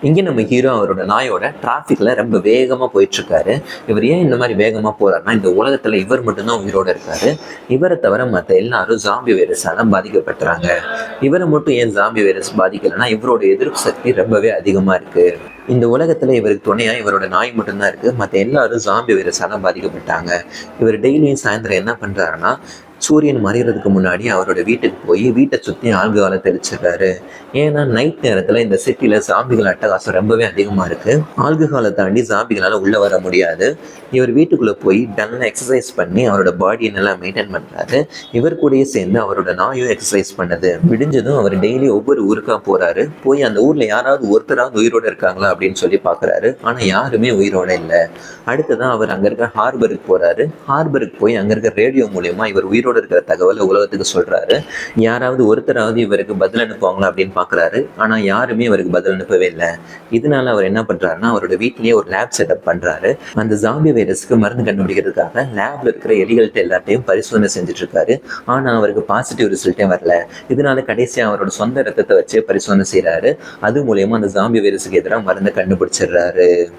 இங்கே நம்ம ஹீரோ அவரோட நாயோட டிராஃபிக்ல ரொம்ப வேகமாக போயிட்டு இருக்காரு. இவர் ஏன் இந்த மாதிரி வேகமாக போறாருன்னா, இந்த உலகத்துல இவர் மட்டும்தான் உயிரோட இருக்காரு. இவரை தவிர மற்ற எல்லாரும் ஜாம்பி வைரஸால பாதிக்கப்பட்டுறாங்க. இவரை மட்டும் ஏன் ஜாம்பி வைரஸ் பாதிக்கலைன்னா, இவரோட எதிர்ப்பு சக்தி ரொம்பவே அதிகமா இருக்கு. இந்த உலகத்துல இவருக்கு துணையா இவரோட நாய் மட்டும்தான் இருக்கு. மற்ற எல்லாரும் ஜாம்பி வைரஸால பாதிக்கப்பட்டாங்க. இவர் டெய்லியும் சாயந்தரம் என்ன பண்றாருன்னா, சூரியன் மறைகிறதுக்கு முன்னாடி அவரோட வீட்டுக்கு போய் வீட்டை சுற்றி ஆல்கஹாலை தெளிச்சிடுறாரு. ஏன்னா நைட் நேரத்தில் இந்த சிட்டியில் ஜாம்பிகள் அட்டகாசம் ரொம்பவே அதிகமாக இருக்குது. ஆல்கஹாலை தாண்டி ஜாம்பிகளால் உள்ளே வர முடியாது. இவர் வீட்டுக்குள்ளே போய் நல்லா எக்ஸசைஸ் பண்ணி அவரோட பாடியை நல்லா மெயின்டைன் பண்ணுறாரு. இவர் கூடயே சேர்ந்து அவரோட நாயும் எக்ஸசைஸ் பண்ணுது. விடிஞ்சதும் அவர் டெய்லி ஒவ்வொரு ஊருக்காக போகிறாரு. போய் அந்த ஊரில் யாராவது ஒருத்தராவது உயிரோடு இருக்காங்களா அப்படின்னு சொல்லி பார்க்குறாரு. ஆனால் யாருமே உயிரோட இல்லை. அடுத்ததான் அவர் அங்கே இருக்க ஹார்பருக்கு போகிறாரு. ஹார்பருக்கு போய் அங்கே இருக்க ரேடியோ மூலயமா இவர் உயிரோட இருக்கிற தகவலை உலகத்துக்கு சொல்றாரு. யாராவது ஒருத்தராவது இவருக்கு பதில் அனுப்புவாங்களா அப்படின்னு பாக்குறாரு. ஆனா யாருமே இவருக்கு பதில் அனுப்பவே இல்லை. இதனால அவர் என்ன பண்றாருன்னா, அவரோட வீட்லயே ஒரு லேப் செட்டப் பண்றாரு. அந்த ஜாம்பி வைரஸ்க்கு மருந்து கண்டுபிடிக்கிறதுக்காக லேப்ல இருக்கிற எலிகள்கிட்ட எல்லாத்தையும் பரிசோதனை செஞ்சுட்டு இருக்காரு. ஆனா அவருக்கு பாசிட்டிவ் ரிசல்ட்டே வரல. இதனால கடைசியா அவரோட சொந்த ரத்தத்தை வச்சு பரிசோதனை செய்யறாரு. அது மூலயமா அந்த ஜாம்பி வைரஸுக்கு எதிராக மருந்தை கண்டுபிடிச்சிடுறாரு.